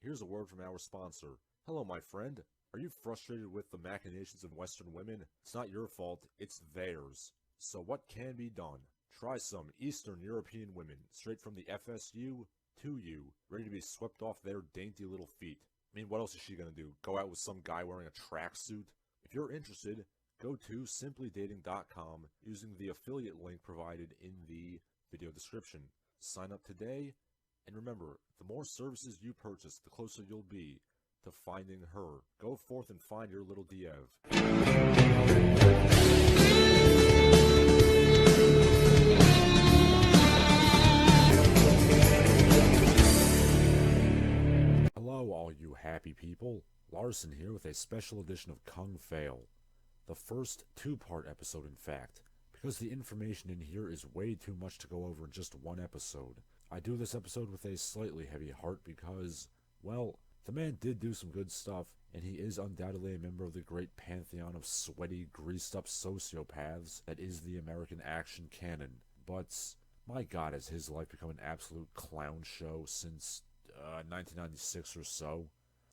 Here's a word from our sponsor. Hello, my friend. Are you frustrated with the machinations of Western women? It's not your fault, it's theirs. So what can be done? Try some Eastern European women, straight from the FSU to you, ready to be swept off their dainty little feet. I mean, what else is she gonna do? Go out with some guy wearing a tracksuit? If you're interested, go to simplydating.com using the affiliate link provided in the video description. Sign up today, and remember, the more services you purchase, the closer you'll be to finding her. Go forth and find your little Diev. Hello, all you happy people. Larson here with a special edition of Kung Fail. The first two-part episode, in fact, because the information in here is way too much to go over in just one episode. I do this episode with a slightly heavy heart because, well, the man did do some good stuff, and he is undoubtedly a member of the great pantheon of sweaty, greased-up sociopaths that is the American action canon. But, my god, has his life become an absolute clown show since 1996 or so?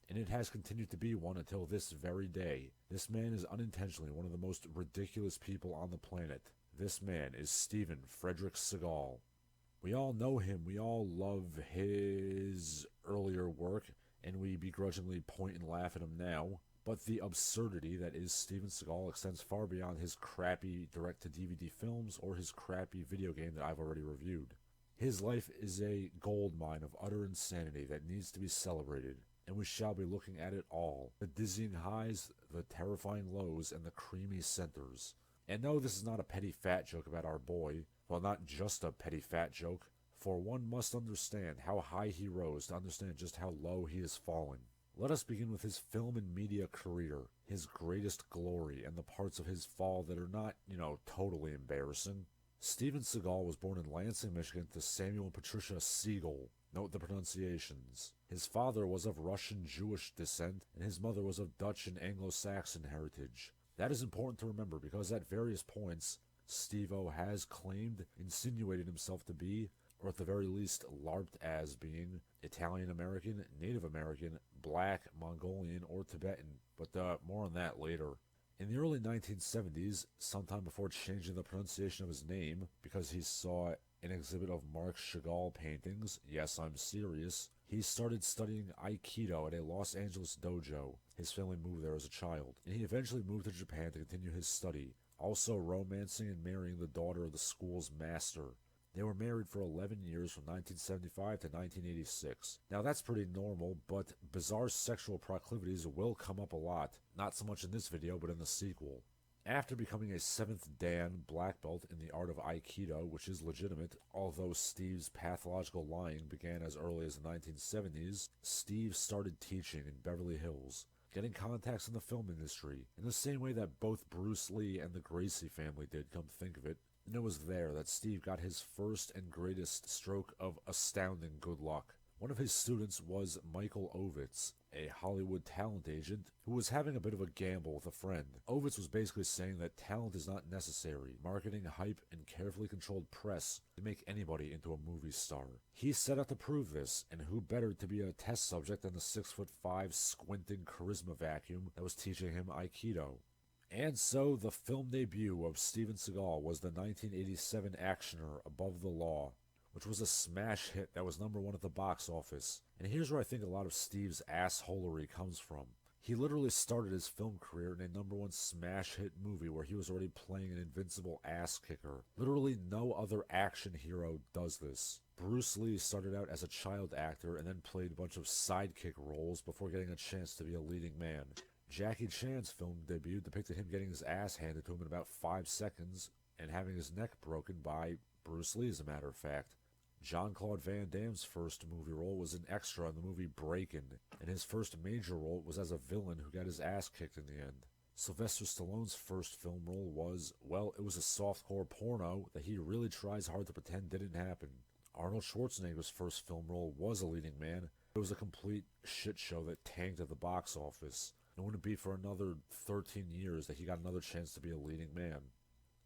And it has continued to be one until this very day. This man is unintentionally one of the most ridiculous people on the planet. This man is Steven Frederick Seagal. We all know him, we all love his earlier work, and we begrudgingly point and laugh at him now. But the absurdity that is Steven Seagal extends far beyond his crappy direct-to-DVD films or his crappy video game that I've already reviewed. His life is a gold mine of utter insanity that needs to be celebrated, and we shall be looking at it all. The dizzying highs, the terrifying lows, and the creamy centers. And no, this is not a petty fat joke about our boy. Well, not just a petty fat joke, for one must understand how high he rose to understand just how low he has fallen. Let us begin with his film and media career, his greatest glory, and the parts of his fall that are not, totally embarrassing. Steven Seagal was born in Lansing, Michigan to Samuel and Patricia Seagal. Note the pronunciations. His father was of Russian Jewish descent, and his mother was of Dutch and Anglo-Saxon heritage. That is important to remember because at various points, Steve-O has claimed, insinuated himself to be, or at the very least LARPed as being, Italian-American, Native American, Black, Mongolian, or Tibetan, but more on that later. In the early 1970s, sometime before changing the pronunciation of his name, because he saw an exhibit of Marc Chagall paintings, yes, I'm serious, he started studying Aikido at a Los Angeles dojo. His family moved there as a child, and he eventually moved to Japan to continue his study, also romancing and marrying the daughter of the school's master. They were married for 11 years from 1975 to 1986. Now that's pretty normal, but bizarre sexual proclivities will come up a lot, not so much in this video, but in the sequel. After becoming a 7th Dan black belt in the art of Aikido, which is legitimate, although Steve's pathological lying began as early as the 1970s, Steve started teaching in Beverly Hills, getting contacts in the film industry, in the same way that both Bruce Lee and the Gracie family did, come to think of it. And it was there that Steve got his first and greatest stroke of astounding good luck. One of his students was Michael Ovitz, a Hollywood talent agent who was having a bit of a gamble with a friend. Ovitz was basically saying that talent is not necessary. Marketing, hype, and carefully controlled press can make anybody into a movie star. He set out to prove this, and who better to be a test subject than the 6'5" squinting charisma vacuum that was teaching him Aikido. And so, the film debut of Steven Seagal was the 1987 actioner Above the Law, which was a smash hit that was #1 at the box office. And here's where I think a lot of Steve's assholery comes from. He literally started his film career in a #1 smash hit movie where he was already playing an invincible ass kicker. Literally no other action hero does this. Bruce Lee started out as a child actor and then played a bunch of sidekick roles before getting a chance to be a leading man. Jackie Chan's film debut depicted him getting his ass handed to him in about 5 seconds and having his neck broken by Bruce Lee, as a matter of fact. Jean-Claude Van Damme's first movie role was an extra in the movie Breakin', and his first major role was as a villain who got his ass kicked in the end. Sylvester Stallone's first film role was, well, it was a softcore porno that he really tries hard to pretend didn't happen. Arnold Schwarzenegger's first film role was a leading man. It was a complete shit show that tanked at the box office. It wouldn't be for another 13 years that he got another chance to be a leading man.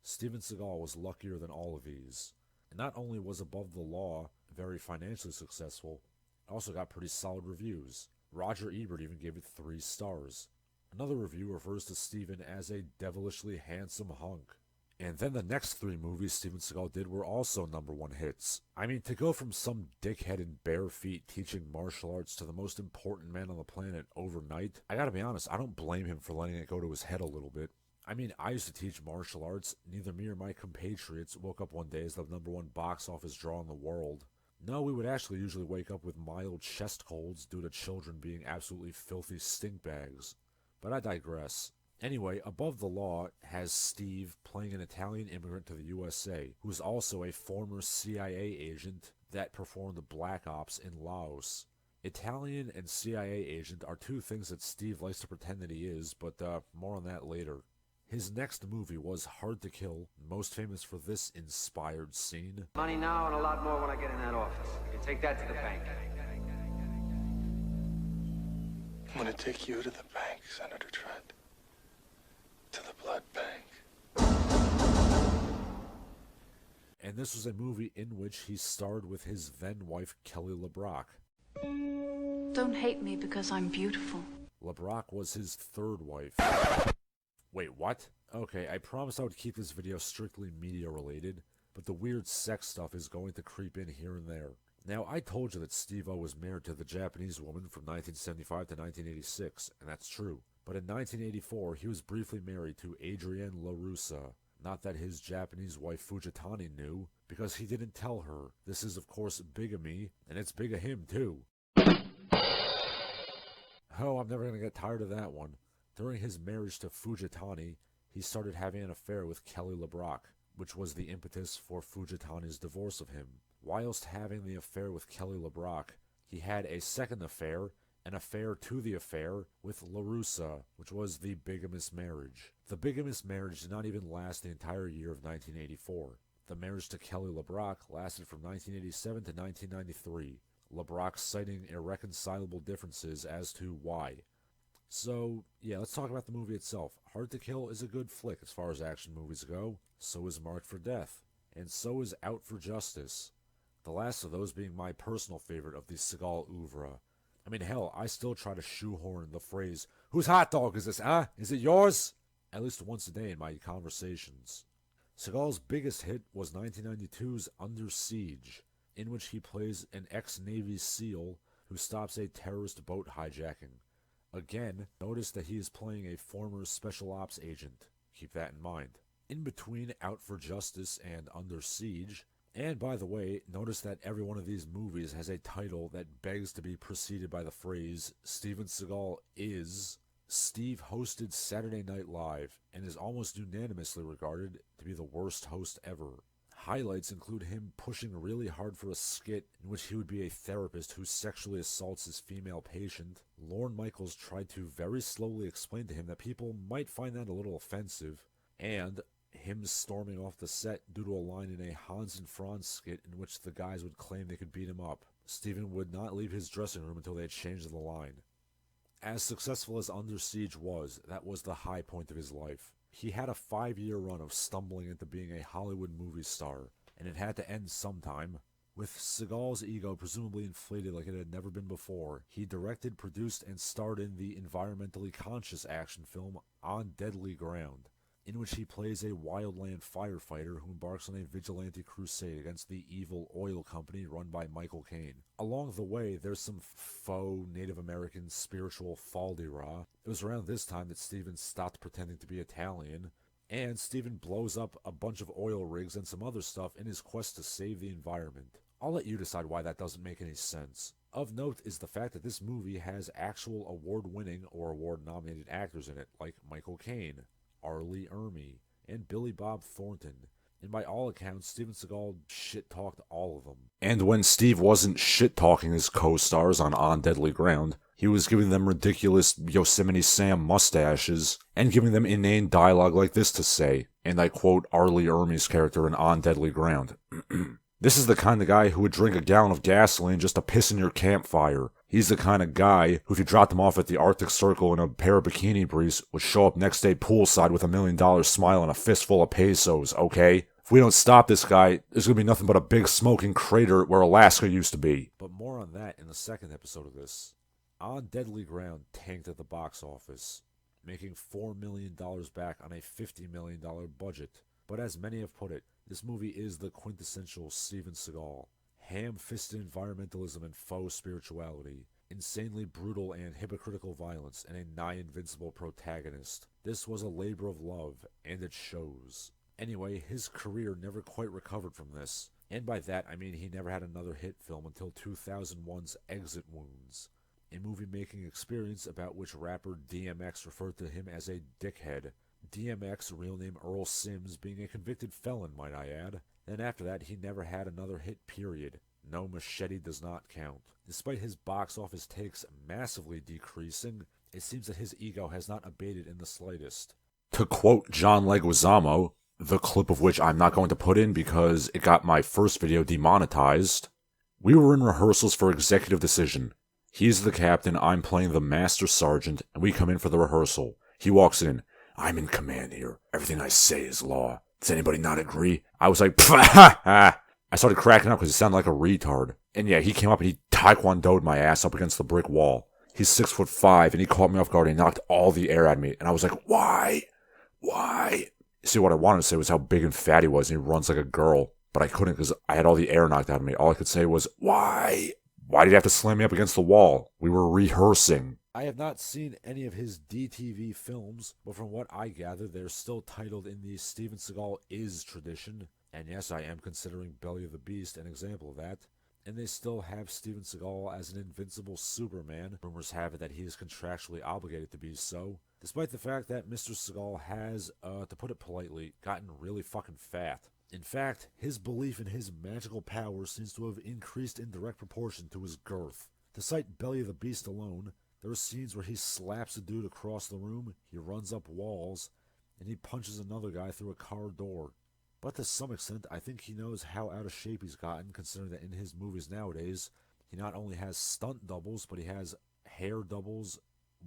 Steven Seagal was luckier than all of these. And not only was Above the Law very financially successful, It also got pretty solid reviews. Roger Ebert even gave it 3 stars. Another review refers to Steven as a devilishly handsome hunk. And then the next 3 movies Steven Seagal did were also #1 hits. I mean, to go from some dickhead in bare feet teaching martial arts to the most important man on the planet overnight, I gotta be honest, I don't blame him for letting it go to his head a little bit. I mean, I used to teach martial arts. Neither me or my compatriots woke up one day as the #1 box office draw in the world. No, we would actually usually wake up with mild chest colds due to children being absolutely filthy stink bags. But I digress. Anyway, Above the Law has Steve playing an Italian immigrant to the USA, who is also a former CIA agent that performed Black Ops in Laos. Italian and CIA agent are 2 things that Steve likes to pretend that he is, but more on that later. His next movie was Hard to Kill, most famous for this inspired scene. Money now and a lot more when I get in that office. You take that to the bank. I'm gonna take you to the bank, Senator Trent. To the blood bank. And this was a movie in which he starred with his then-wife Kelly LeBrock. Don't hate me because I'm beautiful. LeBrock was his 3rd wife. Wait, what? Okay, I promised I would keep this video strictly media-related, but the weird sex stuff is going to creep in here and there. Now, I told you that Steve-O was married to the Japanese woman from 1975 to 1986, and that's true. But in 1984, he was briefly married to Adrienne LaRussa. Not that his Japanese wife Fujitani knew, because he didn't tell her. This is, of course, bigamy, and it's big of him, too. Oh, I'm never going to get tired of that one. During his marriage to Fujitani, he started having an affair with Kelly LeBrock, which was the impetus for Fujitani's divorce of him. Whilst having the affair with Kelly LeBrock, he had a second affair, an affair to the affair, with LaRussa, which was the bigamous marriage. The bigamous marriage did not even last the entire year of 1984. The marriage to Kelly LeBrock lasted from 1987 to 1993, LeBrock citing irreconcilable differences as to why. So, yeah, let's talk about the movie itself. Hard to Kill is a good flick as far as action movies go. So is Marked for Death. And so is Out for Justice. The last of those being my personal favorite of the Seagal oeuvre. I mean, hell, I still try to shoehorn the phrase, "Whose hot dog is this, huh? Is it yours?" at least once a day in my conversations. Seagal's biggest hit was 1992's Under Siege, in which he plays an ex-Navy SEAL who stops a terrorist boat hijacking. Again, notice that he is playing a former Special Ops agent. Keep that in mind. In between Out for Justice and Under Siege, and by the way, notice that every one of these movies has a title that begs to be preceded by the phrase, Steven Seagal is. Steve hosted Saturday Night Live, and is almost unanimously regarded to be the worst host ever. Highlights include him pushing really hard for a skit in which he would be a therapist who sexually assaults his female patient. Lorne Michaels tried to very slowly explain to him that people might find that a little offensive, and him storming off the set due to a line in a Hans and Franz skit in which the guys would claim they could beat him up. Steven would not leave his dressing room until they had changed the line. As successful as Under Siege was, that was the high point of his life. He had a 5-year run of stumbling into being a Hollywood movie star, and it had to end sometime. With Seagal's ego presumably inflated like it had never been before, he directed, produced, and starred in the environmentally conscious action film On Deadly Ground, in which he plays a wildland firefighter who embarks on a vigilante crusade against the evil oil company run by Michael Caine. Along the way, there's some faux Native American spiritual fal-de-rah. It was around this time that Steven stopped pretending to be Italian, and Steven blows up a bunch of oil rigs and some other stuff in his quest to save the environment. I'll let you decide why that doesn't make any sense. Of note is the fact that this movie has actual award-winning or award-nominated actors in it, like Michael Caine, Arlie Ermy, and Billy Bob Thornton. And by all accounts, Steven Seagal shit-talked all of them. And when Steve wasn't shit-talking his co-stars on Deadly Ground, he was giving them ridiculous Yosemite Sam mustaches, and giving them inane dialogue like this to say, and I quote Arlie Ermy's character in On Deadly Ground. This is the kind of guy who would drink a gallon of gasoline just to piss in your campfire. He's the kind of guy who, if you dropped him off at the Arctic Circle in a pair of bikini briefs, would show up next day poolside with $1 million smile and a fistful of pesos, okay? If we don't stop this guy, there's gonna be nothing but a big smoking crater where Alaska used to be. But more on that in the second episode of this. On Deadly Ground tanked at the box office, making $4 million back on a $50 million budget. But as many have put it, this movie is the quintessential Steven Seagal. Ham-fisted environmentalism and faux spirituality, insanely brutal and hypocritical violence, and a nigh-invincible protagonist. This was a labor of love, and it shows. Anyway, his career never quite recovered from this, and by that I mean he never had another hit film until 2001's Exit Wounds, a movie-making experience about which rapper DMX referred to him as a dickhead. DMX, real name Earl Sims, being a convicted felon, might I add. Then after that, he never had another hit, period. No, Machete does not count. Despite his box office takes massively decreasing, it seems that his ego has not abated in the slightest. To quote John Leguizamo, the clip of which I'm not going to put in because it got my first video demonetized, "We were in rehearsals for Executive Decision. He's the captain, I'm playing the master sergeant, and we come in for the rehearsal. He walks in. I'm in command here. Everything I say is law. Does anybody not agree?" I was like, ha ha! I started cracking up because he sounded like a retard. And yeah, he came up and he taekwondo'd my ass up against the brick wall. He's 6'5", and he caught me off guard and he knocked all the air out of me. And I was like, why? Why? See, what I wanted to say was how big and fat he was, and he runs like a girl. But I couldn't because I had all the air knocked out of me. All I could say was, why? Why did he have to slam me up against the wall? We were rehearsing. I have not seen any of his DTV films, but from what I gather, they're still titled in the Steven Seagal is tradition. And yes, I am considering Belly of the Beast an example of that. And they still have Steven Seagal as an invincible Superman. Rumors have it that he is contractually obligated to be so, despite the fact that Mr. Seagal has, to put it politely, gotten really fucking fat. In fact, his belief in his magical powers seems to have increased in direct proportion to his girth. To cite Belly of the Beast alone, there are scenes where he slaps a dude across the room, he runs up walls, and he punches another guy through a car door. But to some extent, I think he knows how out of shape he's gotten, considering that in his movies nowadays, he not only has stunt doubles, but he has hair doubles,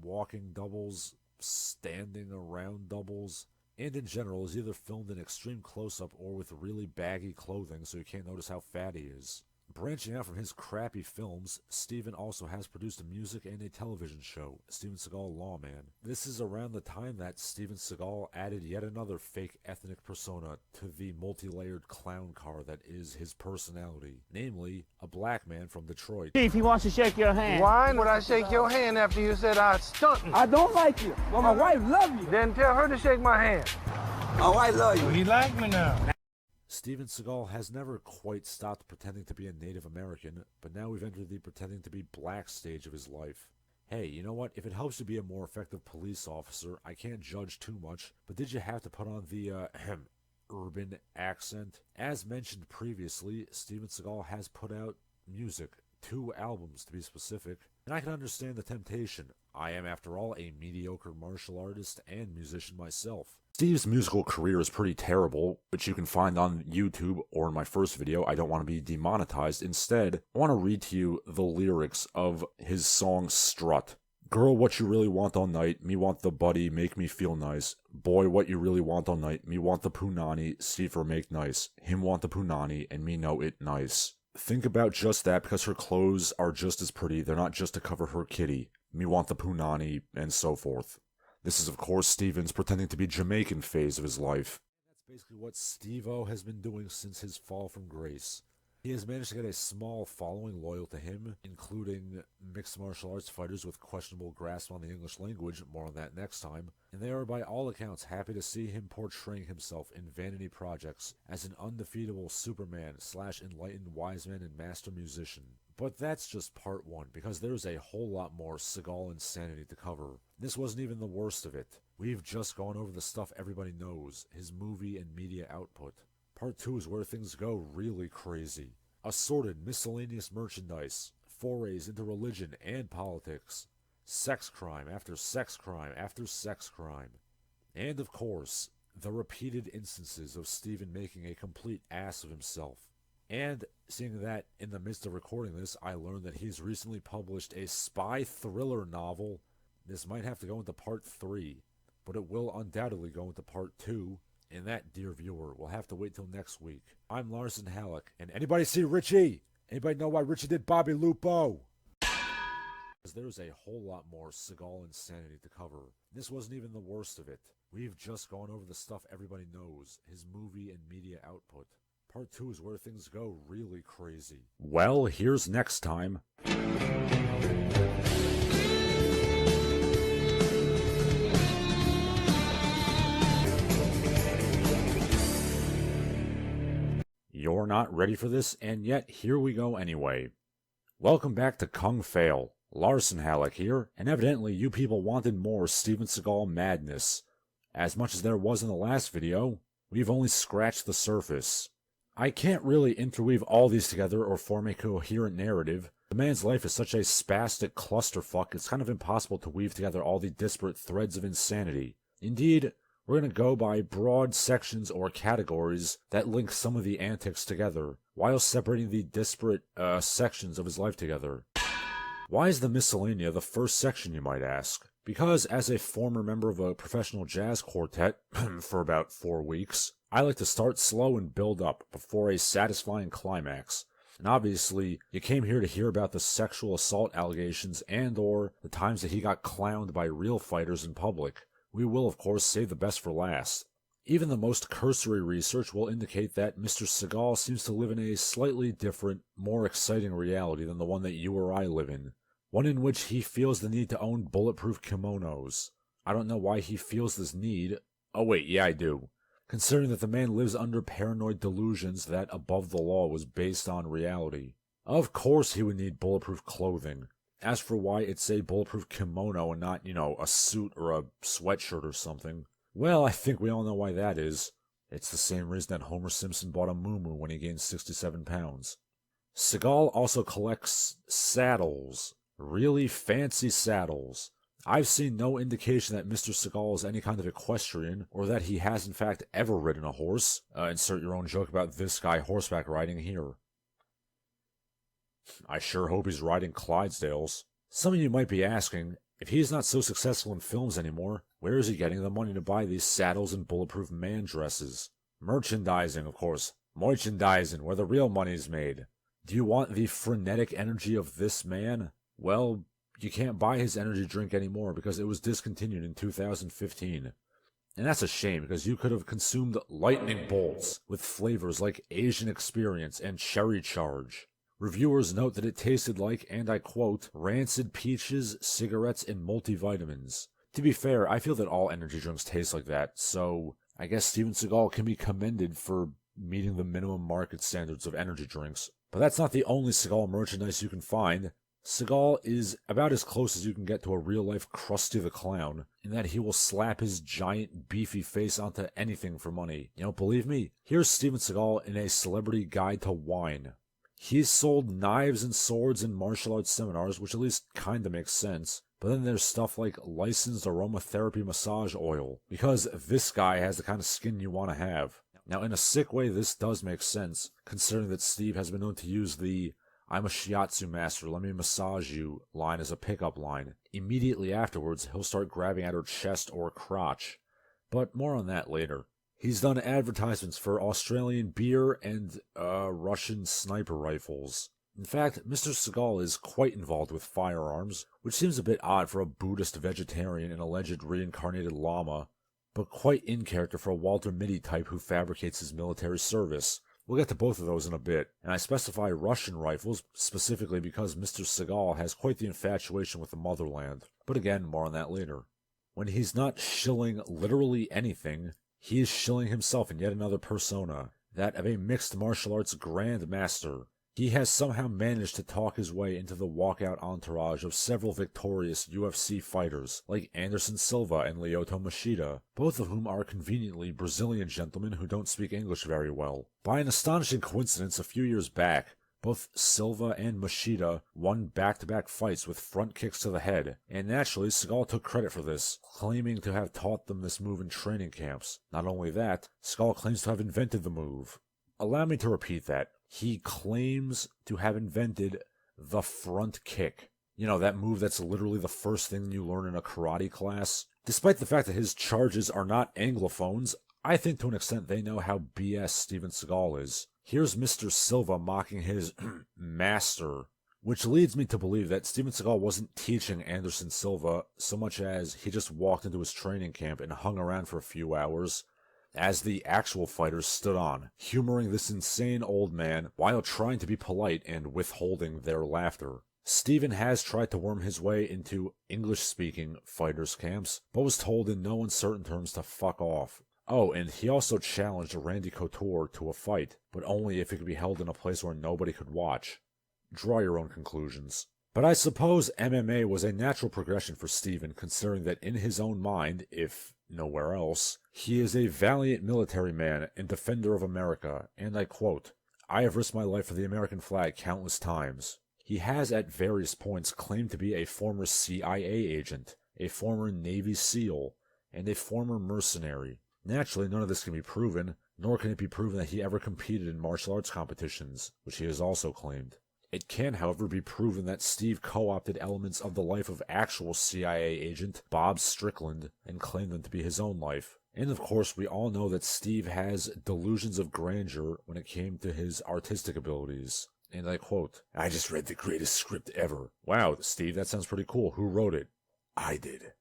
walking doubles, standing around doubles, and in general is either filmed in extreme close-up or with really baggy clothing so you can't notice how fat he is. Branching out from his crappy films, Steven also has produced a music and a television show, Steven Seagal Lawman. This is around the time that Steven Seagal added yet another fake ethnic persona to the multi-layered clown car that is his personality, namely, a black man from Detroit. Chief, he wants to shake your hand. Why would I shake your hand after you said I was stunting? I don't like you. Well, my wife loves you. Then tell her to shake my hand. My wife loves you. He like me now. Steven Seagal has never quite stopped pretending to be a Native American, but now we've entered the pretending to be black stage of his life. Hey, you know what? If it helps you be a more effective police officer, I can't judge too much, but did you have to put on the, urban accent? As mentioned previously, Steven Seagal has put out music, 2 albums to be specific, and I can understand the temptation. I am, after all, a mediocre martial artist and musician myself. Steve's musical career is pretty terrible, which you can find on YouTube or in my first video. I don't want to be demonetized. Instead, I want to read to you the lyrics of his song Strut. Girl, what you really want all night, me want the buddy, make me feel nice. Boy, what you really want all night, me want the punani, see for make nice. Him want the punani, and me know it nice. Think about just that, because her clothes are just as pretty, they're not just to cover her kitty. Me want the punani, and so forth. This is, of course, Steven's pretending to be Jamaican phase of his life. That's basically what Steve-O has been doing since his fall from grace. He has managed to get a small following loyal to him, including mixed martial arts fighters with questionable grasp on the English language, more on that next time, and they are by all accounts happy to see him portraying himself in vanity projects as an undefeatable Superman / enlightened wise man and master musician. But that's just part 1, because there's a whole lot more Seagal insanity to cover. This wasn't even the worst of it. We've just gone over the stuff everybody knows, his movie and media output. Part 2 is where things go really crazy. Assorted miscellaneous merchandise, forays into religion and politics, sex crime after sex crime after sex crime, and of course, the repeated instances of Steven making a complete ass of himself. And seeing that in the midst of recording this, I learned that he's recently published a spy thriller novel. This might have to go into part 3, but it will undoubtedly go into part 2. And that, dear viewer, will have to wait till next week. I'm Larson Halleck, and anybody see Richie? Anybody know why Richie did Bobby Lupo? Because there's a whole lot more Seagal insanity to cover. This wasn't even the worst of it. We've just gone over the stuff everybody knows, his movie and media output. Part 2 is where things go really crazy. Well, here's next time. You're not ready for this, and yet here we go anyway. Welcome back to Kung Fail. Larson Halleck here, and evidently you people wanted more Steven Seagal madness. As much as there was in the last video, we've only scratched the surface. I can't really interweave all these together or form a coherent narrative. The man's life is such a spastic clusterfuck, it's kind of impossible to weave together all the disparate threads of insanity. Indeed, we're going to go by broad sections or categories that link some of the antics together, while separating the disparate sections of his life together. Why is the miscellanea the first section, you might ask? Because as a former member of a professional jazz quartet for about 4 weeks, I like to start slow and build up before a satisfying climax. And obviously, you came here to hear about the sexual assault allegations and or the times that he got clowned by real fighters in public. We will, of course, save the best for last. Even the most cursory research will indicate that Mr. Seagal seems to live in a slightly different, more exciting reality than the one that you or I live in. One in which he feels the need to own bulletproof kimonos. I don't know why he feels this need. Oh wait, yeah I do. Considering that the man lives under paranoid delusions that above the law was based on reality. Of course he would need bulletproof clothing. As for why it's a bulletproof kimono and not, a suit or a sweatshirt or something, well, I think we all know why that is. It's the same reason that Homer Simpson bought a muumuu when he gained 67 pounds. Seagal also collects saddles. Really fancy saddles. I've seen no indication that Mr. Seagal is any kind of equestrian, or that he has in fact ever ridden a horse. Insert your own joke about this guy horseback riding here. I sure hope he's riding Clydesdales. Some of you might be asking, if he's not so successful in films anymore, where is he getting the money to buy these saddles and bulletproof man dresses? Merchandising, of course. Merchandising, where the real money's made. Do you want the frenetic energy of this man? Well, you can't buy his energy drink anymore because it was discontinued in 2015. And that's a shame because you could have consumed lightning bolts with flavors like Asian Experience and Cherry Charge. Reviewers note that it tasted like, and I quote, rancid peaches, cigarettes, and multivitamins. To be fair, I feel that all energy drinks taste like that, so I guess Steven Seagal can be commended for meeting the minimum market standards of energy drinks. But that's not the only Seagal merchandise you can find. Seagal is about as close as you can get to a real-life Krusty the Clown, in that he will slap his giant, beefy face onto anything for money. You don't believe me? Here's Steven Seagal in a Celebrity Guide to Wine. He's sold knives and swords in martial arts seminars, which at least kinda makes sense. But then there's stuff like licensed aromatherapy massage oil, because this guy has the kind of skin you want to have. Now, in a sick way, this does make sense, considering that Steve has been known to use the "I'm a shiatsu master, let me massage you" line as a pickup line. Immediately afterwards, he'll start grabbing at her chest or crotch. But more on that later. He's done advertisements for Australian beer and, Russian sniper rifles. In fact, Mr. Seagal is quite involved with firearms, which seems a bit odd for a Buddhist vegetarian and alleged reincarnated llama, but quite in character for a Walter Mitty type who fabricates his military service. We'll get to both of those in a bit, and I specify Russian rifles specifically because Mr. Seagal has quite the infatuation with the motherland, but again, more on that later. When he's not shilling literally anything, he is shilling himself in yet another persona, that of a mixed martial arts grand master. He has somehow managed to talk his way into the walkout entourage of several victorious UFC fighters, like Anderson Silva and Lyoto Machida, both of whom are conveniently Brazilian gentlemen who don't speak English very well. By an astonishing coincidence, a few years back, both Silva and Machida won back-to-back fights with front kicks to the head, and naturally Seagal took credit for this, claiming to have taught them this move in training camps. Not only that, Seagal claims to have invented the move. Allow me to repeat that. He claims to have invented the front kick. You know, that move that's literally the first thing you learn in a karate class. Despite the fact that his charges are not anglophones, I think to an extent they know how BS Steven Seagal is. Here's Mr. Silva mocking his master, which leads me to believe that Steven Seagal wasn't teaching Anderson Silva so much as he just walked into his training camp and hung around for a few hours as the actual fighters stood on, humoring this insane old man while trying to be polite and withholding their laughter. Steven has tried to worm his way into English-speaking fighters' camps, but was told in no uncertain terms to fuck off. Oh, and he also challenged Randy Couture to a fight, but only if it could be held in a place where nobody could watch. Draw your own conclusions. But I suppose MMA was a natural progression for Steven, considering that in his own mind, if nowhere else, he is a valiant military man and defender of America, and I quote, "I have risked my life for the American flag countless times." He has at various points claimed to be a former CIA agent, a former Navy SEAL, and a former mercenary. Naturally, none of this can be proven, nor can it be proven that he ever competed in martial arts competitions, which he has also claimed. It can, however, be proven that Steve co-opted elements of the life of actual CIA agent Bob Strickland and claimed them to be his own life. And of course, we all know that Steve has delusions of grandeur when it came to his artistic abilities. And I quote, "I just read the greatest script ever." Wow, Steve, that sounds pretty cool. Who wrote it? I did.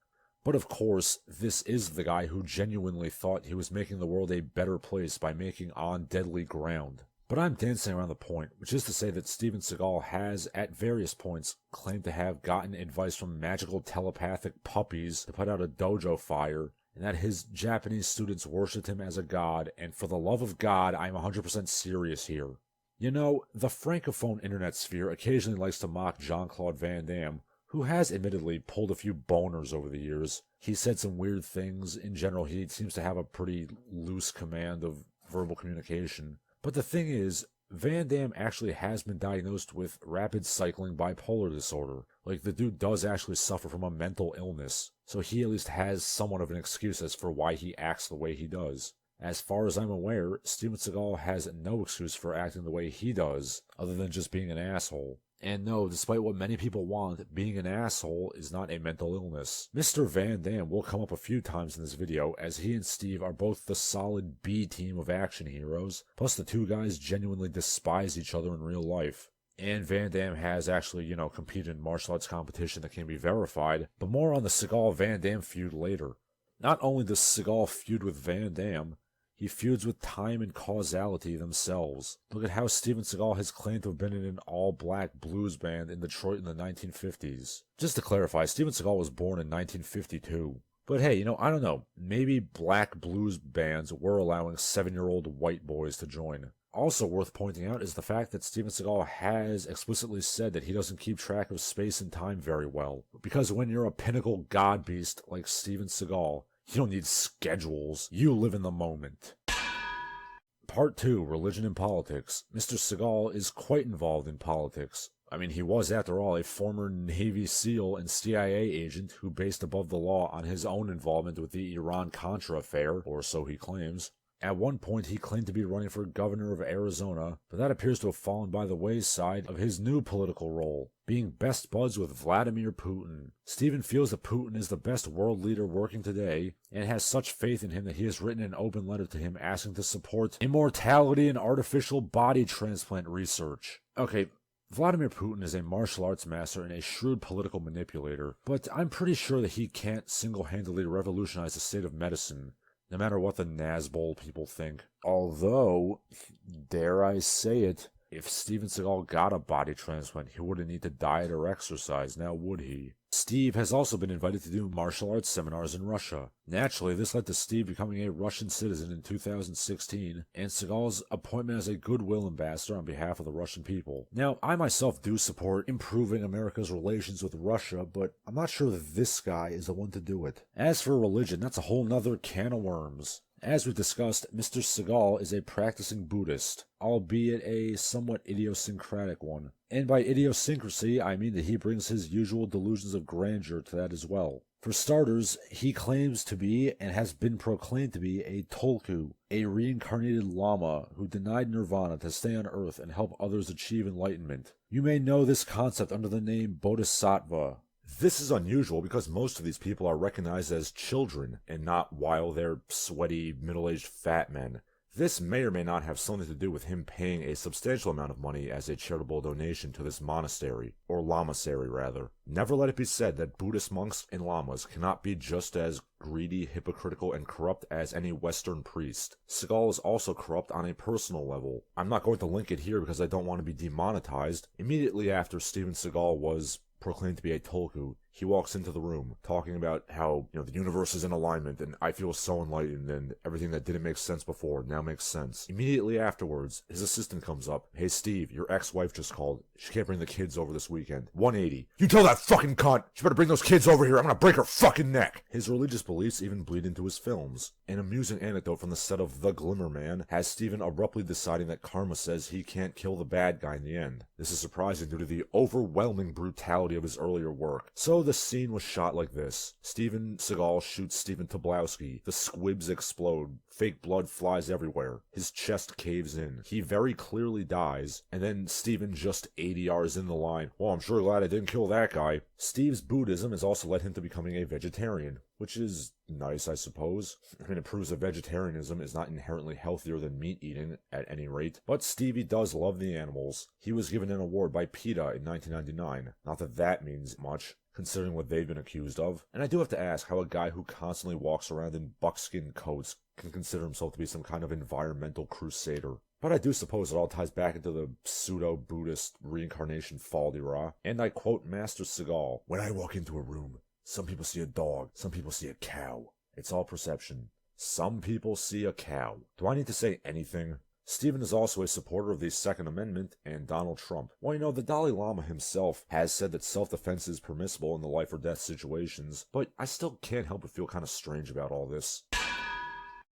But of course, this is the guy who genuinely thought he was making the world a better place by making On Deadly Ground. But I'm dancing around the point, which is to say that Steven Seagal has, at various points, claimed to have gotten advice from magical telepathic puppies to put out a dojo fire, and that his Japanese students worshipped him as a god, and for the love of God, I'm 100% serious here. You know, the francophone internet sphere occasionally likes to mock Jean-Claude Van Damme, who has admittedly pulled a few boners over the years. He said some weird things. In general, he seems to have a pretty loose command of verbal communication. But the thing is, Van Damme actually has been diagnosed with rapid cycling bipolar disorder. Like, the dude does actually suffer from a mental illness, so he at least has somewhat of an excuse as for why he acts the way he does. As far as I'm aware, Steven Seagal has no excuse for acting the way he does, other than just being an asshole. And no, despite what many people want, being an asshole is not a mental illness. Mr. Van Damme will come up a few times in this video, as he and Steve are both the solid B team of action heroes, plus the two guys genuinely despise each other in real life. And Van Damme has actually, competed in martial arts competition that can be verified, but more on the Seagal-Van Damme feud later. Not only does Seagal feud with Van Damme, he feuds with time and causality themselves. Look at how Steven Seagal has claimed to have been in an all-black blues band in Detroit in the 1950s. Just to clarify, Steven Seagal was born in 1952. But hey, I don't know. Maybe black blues bands were allowing 7-year-old white boys to join. Also worth pointing out is the fact that Steven Seagal has explicitly said that he doesn't keep track of space and time very well. Because when you're a pinnacle god beast like Steven Seagal, you don't need schedules. You live in the moment. Part 2, Religion and Politics. Mr. Seagal is quite involved in politics. I mean, he was, after all, a former Navy SEAL and CIA agent who based above the law on his own involvement with the Iran-Contra affair, or so he claims. At one point, he claimed to be running for governor of Arizona, but that appears to have fallen by the wayside of his new political role, being best buds with Vladimir Putin. Steven feels that Putin is the best world leader working today, and has such faith in him that he has written an open letter to him asking to support immortality and artificial body transplant research. Okay, Vladimir Putin is a martial arts master and a shrewd political manipulator, but I'm pretty sure that he can't single-handedly revolutionize the state of medicine, no matter what the Nazbol people think. Although, dare I say it, if Steven Seagal got a body transplant, he wouldn't need to diet or exercise, now would he? Steve has also been invited to do martial arts seminars in Russia. Naturally, this led to Steve becoming a Russian citizen in 2016, and Seagal's appointment as a goodwill ambassador on behalf of the Russian people. Now, I myself do support improving America's relations with Russia, but I'm not sure that this guy is the one to do it. As for religion, that's a whole nother can of worms. As we discussed, Mr. Seagal is a practicing Buddhist, albeit a somewhat idiosyncratic one. And by idiosyncrasy, I mean that he brings his usual delusions of grandeur to that as well. For starters, he claims to be, and has been proclaimed to be, a Tulku, a reincarnated Lama who denied nirvana to stay on Earth and help others achieve enlightenment. You may know this concept under the name Bodhisattva. This is unusual because most of these people are recognized as children and not while they're sweaty, middle-aged fat men. This may or may not have something to do with him paying a substantial amount of money as a charitable donation to this monastery, or lamasery rather. Never let it be said that Buddhist monks and lamas cannot be just as greedy, hypocritical, and corrupt as any Western priest. Seagal is also corrupt on a personal level. I'm not going to link it here because I don't want to be demonetized. Immediately after Steven Seagal was proclaimed to be a tulku, he walks into the room talking about how, the universe is in alignment and I feel so enlightened and everything that didn't make sense before now makes sense. Immediately afterwards, his assistant comes up. Hey Steve, your ex-wife just called. She can't bring the kids over this weekend. 180. You tell that fucking cunt! She better bring those kids over here. I'm gonna break her fucking neck! His religious beliefs even bleed into his films. An amusing anecdote from the set of The Glimmer Man has Steven abruptly deciding that karma says he can't kill the bad guy in the end. This is surprising due to the overwhelming brutality of his earlier work. So the scene was shot like this. Steven Seagal shoots Steven Tobolowsky. The squibs explode. Fake blood flies everywhere. His chest caves in. He very clearly dies, and then Steven just 80 yards in the line. Well, I'm sure glad I didn't kill that guy. Steve's Buddhism has also led him to becoming a vegetarian, which is nice, I suppose. I mean, it proves that vegetarianism is not inherently healthier than meat eating, at any rate. But Stevie does love the animals. He was given an award by PETA in 1999. Not that that means much, considering what they've been accused of. And I do have to ask how a guy who constantly walks around in buckskin coats can consider himself to be some kind of environmental crusader. But I do suppose it all ties back into the pseudo-Buddhist reincarnation fal-de-rah. And I quote Master Seagal, "When I walk into a room, some people see a dog, some people see a cow. It's all perception. Some people see a cow." Do I need to say anything? Steven is also a supporter of the Second Amendment and Donald Trump. Well, the Dalai Lama himself has said that self-defense is permissible in the life or death situations, but I still can't help but feel kind of strange about all this.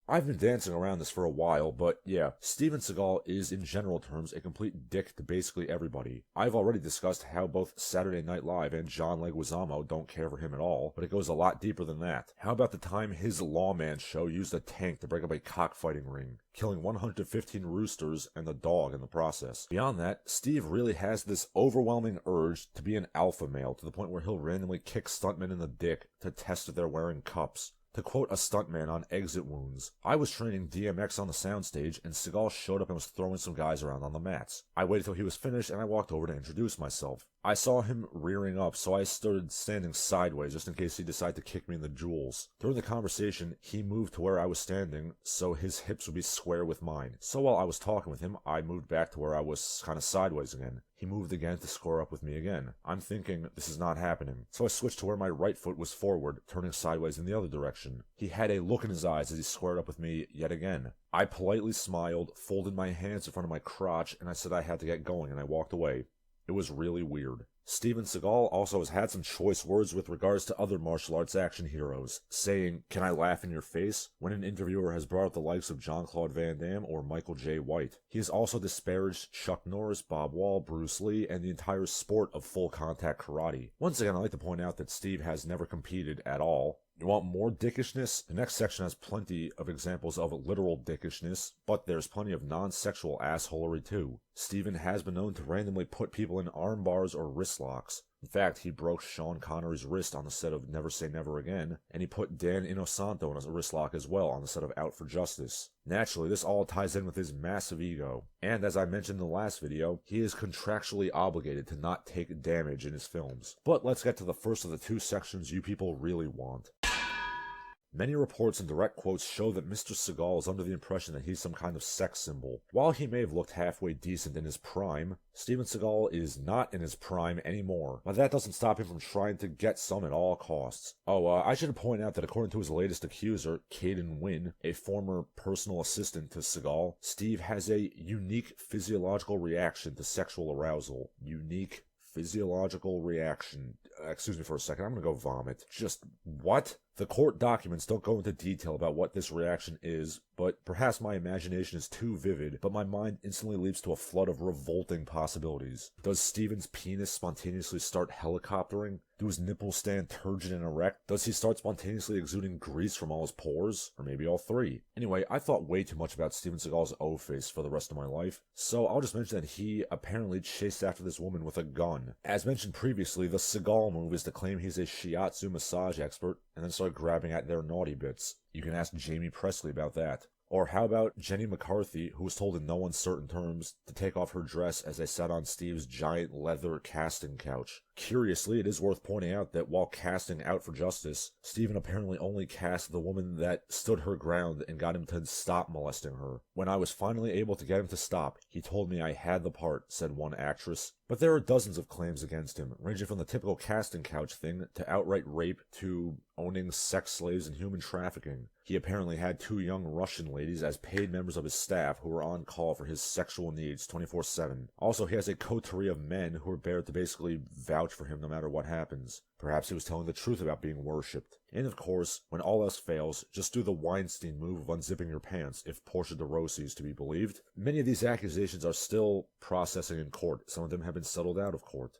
I've been dancing around this for a while, but yeah, Steven Seagal is in general terms a complete dick to basically everybody. I've already discussed how both Saturday Night Live and John Leguizamo don't care for him at all, but it goes a lot deeper than that. How about the time his Lawman show used a tank to break up a cockfighting ring, killing 115 roosters and a dog in the process? Beyond that, Steve really has this overwhelming urge to be an alpha male to the point where he'll randomly kick stuntmen in the dick to test if they're wearing cups. To quote a stuntman on Exit Wounds, "I was training DMX on the soundstage and Seagal showed up and was throwing some guys around on the mats. I waited till he was finished and I walked over to introduce myself. I saw him rearing up, so I started standing sideways just in case he decided to kick me in the jewels. During the conversation, he moved to where I was standing so his hips would be square with mine. So while I was talking with him, I moved back to where I was kind of sideways again. He moved again to square up with me again. I'm thinking, this is not happening. So I switched to where my right foot was forward, turning sideways in the other direction. He had a look in his eyes as he squared up with me yet again. I politely smiled, folded my hands in front of my crotch, and I said I had to get going, and I walked away. It was really weird. Steven Seagal also has had some choice words with regards to other martial arts action heroes, saying, "Can I laugh in your face?" when an interviewer has brought up the likes of Jean-Claude Van Damme or Michael J. White. He has also disparaged Chuck Norris, Bob Wall, Bruce Lee, and the entire sport of full contact karate. Once again, I'd like to point out that Steve has never competed at all. You want more dickishness? The next section has plenty of examples of literal dickishness, but there's plenty of non-sexual assholery too. Steven has been known to randomly put people in arm bars or wrist locks. In fact, he broke Sean Connery's wrist on the set of Never Say Never Again, and he put Dan Inosanto in a wrist lock as well on the set of Out for Justice. Naturally, this all ties in with his massive ego, and as I mentioned in the last video, he is contractually obligated to not take damage in his films. But let's get to the first of the two sections you people really want. Many reports and direct quotes show that Mr. Seagal is under the impression that he's some kind of sex symbol. While he may have looked halfway decent in his prime, Steven Seagal is not in his prime anymore. But that doesn't stop him from trying to get some at all costs. I should point out that according to his latest accuser, Caden Wynn, a former personal assistant to Seagal, Steve has a unique physiological reaction to sexual arousal. Unique physiological reaction. Excuse me for a second, I'm gonna go vomit. Just, what? The court documents don't go into detail about what this reaction is, but perhaps my imagination is too vivid, but my mind instantly leaps to a flood of revolting possibilities. Does Steven's penis spontaneously start helicoptering? Do his nipples stand turgid and erect? Does he start spontaneously exuding grease from all his pores? Or maybe all three? Anyway, I thought way too much about Steven Seagal's O-face for the rest of my life, so I'll just mention that he apparently chased after this woman with a gun. As mentioned previously, the Seagal Seagal move is to claim he's a shiatsu massage expert and then start grabbing at their naughty bits. You can ask Jamie Presley about that. Or how about Jenny McCarthy, who was told in no uncertain terms to take off her dress as they sat on Steve's giant leather casting couch? Curiously, it is worth pointing out that while casting Out for Justice, Steven apparently only cast the woman that stood her ground and got him to stop molesting her. When I was finally able to get him to stop, he told me I had the part, said one actress. But there are dozens of claims against him, ranging from the typical casting couch thing to outright rape to owning sex slaves and human trafficking. He apparently had 2 young Russian ladies as paid members of his staff who were on call for his sexual needs 24/7. Also, he has a coterie of men who are there to basically vouch for him no matter what happens. Perhaps he was telling the truth about being worshipped. And of course, when all else fails, just do the Weinstein move of unzipping your pants, if Portia de Rossi is to be believed. Many of these accusations are still processing in court. Some of them have been settled out of court.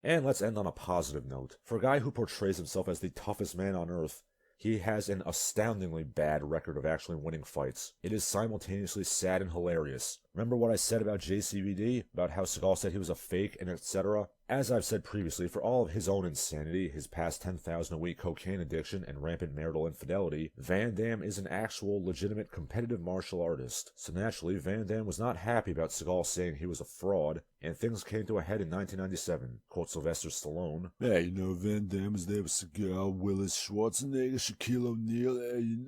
And let's end on a positive note. For a guy who portrays himself as the toughest man on earth, he has an astoundingly bad record of actually winning fights. It is simultaneously sad and hilarious. Remember what I said about JCVD? About how Seagal said he was a fake and etc.? As I've said previously, for all of his own insanity, his past 10,000 a week cocaine addiction, and rampant marital infidelity, Van Damme is an actual, legitimate, competitive martial artist. So naturally, Van Damme was not happy about Seagal saying he was a fraud, and things came to a head in 1997. Quote Sylvester Stallone. Hey, you know, Van Damme is there with Seagal, Willis, Schwarzenegger, Shaquille O'Neal,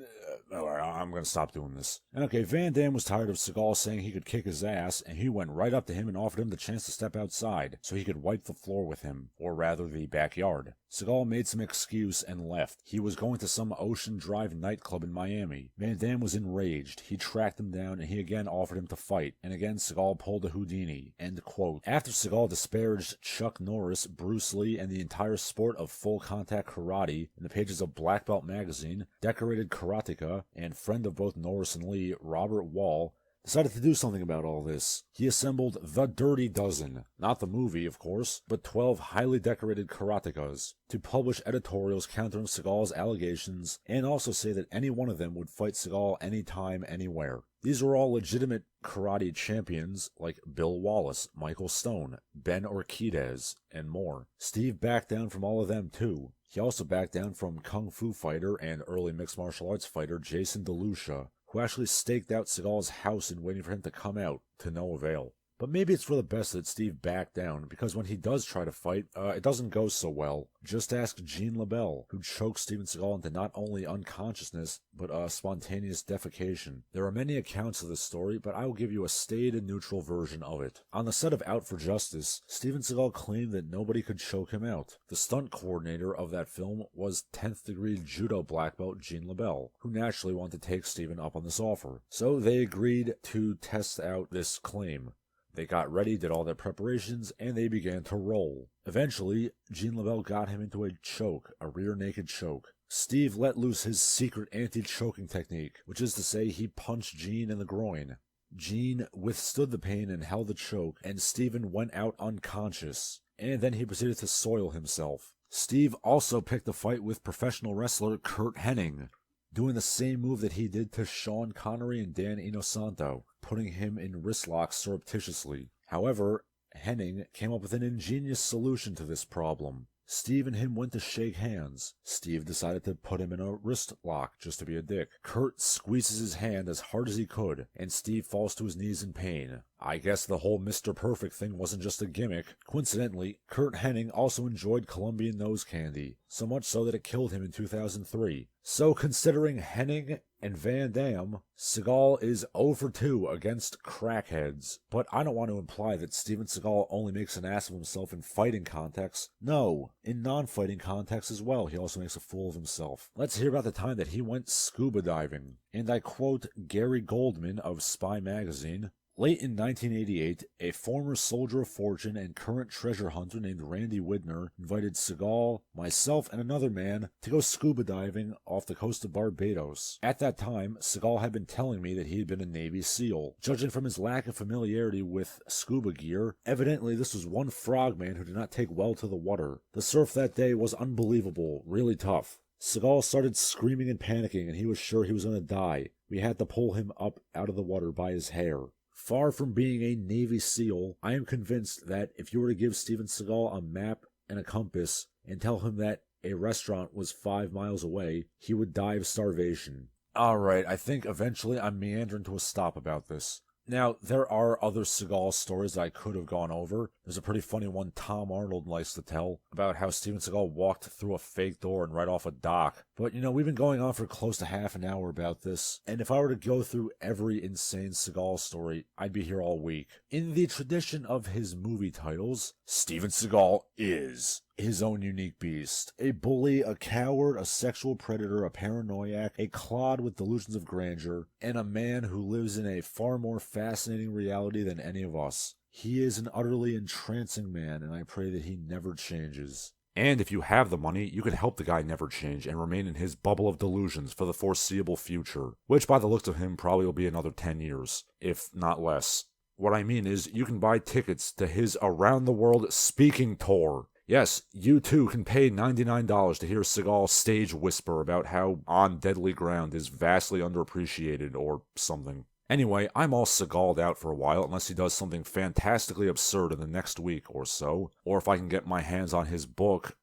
Alright, I'm gonna stop doing this. And okay, Van Damme was tired of Seagal saying he could kick his ass, and he went right up to him and offered him the chance to step outside, so he could wipe the floor with him, or rather the backyard. Seagal made some excuse and left. He was going to some Ocean Drive nightclub in Miami. Van Damme was enraged. He tracked him down, and he again offered him to fight, and again Seagal pulled a Houdini. End quote. After Seagal disparaged Chuck Norris, Bruce Lee, and the entire sport of full-contact karate in the pages of Black Belt magazine, decorated karateka, and friend of both Norris and Lee, Robert Wall, decided to do something about all this. He assembled The Dirty Dozen, not the movie, of course, but 12 highly decorated karatekas, to publish editorials countering Seagal's allegations, and also say that any one of them would fight Seagal anytime, anywhere. These were all legitimate karate champions like Bill Wallace, Michael Stone, Ben Urquidez, and more. Steve backed down from all of them too. He also backed down from kung fu fighter and early mixed martial arts fighter Jason DeLucia, who actually staked out Seagal's house and waiting for him to come out, to no avail. But maybe it's for the best that Steve backed down, because when he does try to fight, it doesn't go so well. Just ask Gene LaBelle, who choked Steven Seagal into not only unconsciousness, but spontaneous defecation. There are many accounts of this story, but I will give you a staid and neutral version of it. On the set of Out for Justice, Steven Seagal claimed that nobody could choke him out. The stunt coordinator of that film was 10th degree judo black belt Gene LaBelle, who naturally wanted to take Steven up on this offer. So they agreed to test out this claim. They got ready, did all their preparations, and they began to roll. Eventually, Gene LaBelle got him into a choke, a rear naked choke. Steve let loose his secret anti-choking technique, which is to say he punched Gene in the groin. Gene withstood the pain and held the choke, and Steven went out unconscious, and then he proceeded to soil himself. Steve also picked a fight with professional wrestler Curt Hennig, doing the same move that he did to Sean Connery and Dan Inosanto, putting him in wrist locks surreptitiously. However, Hennig came up with an ingenious solution to this problem. Steve and him went to shake hands. Steve decided to put him in a wrist lock just to be a dick. Kurt squeezes his hand as hard as he could, and Steve falls to his knees in pain. I guess the whole Mr. Perfect thing wasn't just a gimmick. Coincidentally, Curt Hennig also enjoyed Colombian nose candy, so much so that it killed him in 2003. So considering Hennig and Van Damme, Seagal is 0 for 2 against crackheads. But I don't want to imply that Steven Seagal only makes an ass of himself in fighting contexts. No, in non-fighting contexts as well, he also makes a fool of himself. Let's hear about the time that he went scuba diving. And I quote Gary Goldman of Spy Magazine, "Late in 1988, a former soldier of fortune and current treasure hunter named Randy Widner invited Seagal, myself, and another man to go scuba diving off the coast of Barbados. At that time, Seagal had been telling me that he had been a Navy SEAL. Judging from his lack of familiarity with scuba gear, evidently this was one frogman who did not take well to the water. The surf that day was unbelievable, really tough. Seagal started screaming and panicking, and he was sure he was going to die. We had to pull him up out of the water by his hair. Far from being a Navy SEAL, I am convinced that if you were to give Steven Seagal a map and a compass and tell him that a restaurant was 5 miles away, he would die of starvation. Alright, I think eventually I'm meandering to a stop about this. Now, there are other Seagal stories that I could have gone over. There's a pretty funny one Tom Arnold likes to tell about how Steven Seagal walked through a fake door and right off a dock. But, we've been going on for close to half an hour about this, and if I were to go through every insane Seagal story, I'd be here all week. In the tradition of his movie titles, Steven Seagal is his own unique beast. A bully, a coward, a sexual predator, a paranoiac, a clod with delusions of grandeur, and a man who lives in a far more fascinating reality than any of us. He is an utterly entrancing man, and I pray that he never changes. And if you have the money, you can help the guy never change and remain in his bubble of delusions for the foreseeable future, which by the looks of him probably will be another 10 years, if not less. What I mean is, you can buy tickets to his Around the World Speaking Tour. Yes, you too can pay $99 to hear Seagal stage whisper about how On Deadly Ground is vastly underappreciated or something. Anyway, I'm all Seagal'd out for a while unless he does something fantastically absurd in the next week or so, or if I can get my hands on his book.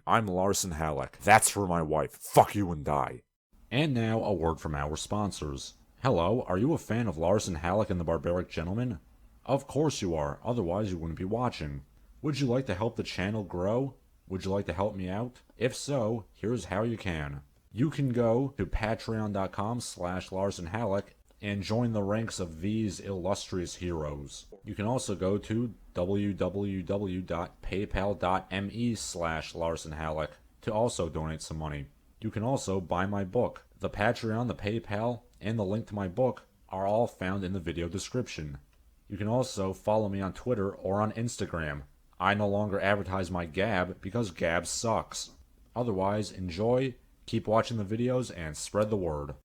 I'm Larson Halleck. That's for my wife. Fuck you and die. And now, a word from our sponsors. Hello, are you a fan of Larson Halleck and the Barbaric Gentleman? Of course you are, otherwise you wouldn't be watching. Would you like to help the channel grow? Would you like to help me out? If so, here's how you can. You can go to patreon.com/LarsonHalleck and join the ranks of these illustrious heroes. You can also go to www.paypal.me/LarsonHalleck to also donate some money. You can also buy my book. The Patreon, the PayPal, and the link to my book are all found in the video description. You can also follow me on Twitter or on Instagram. I no longer advertise my Gab because Gab sucks. Otherwise, enjoy, keep watching the videos, and spread the word.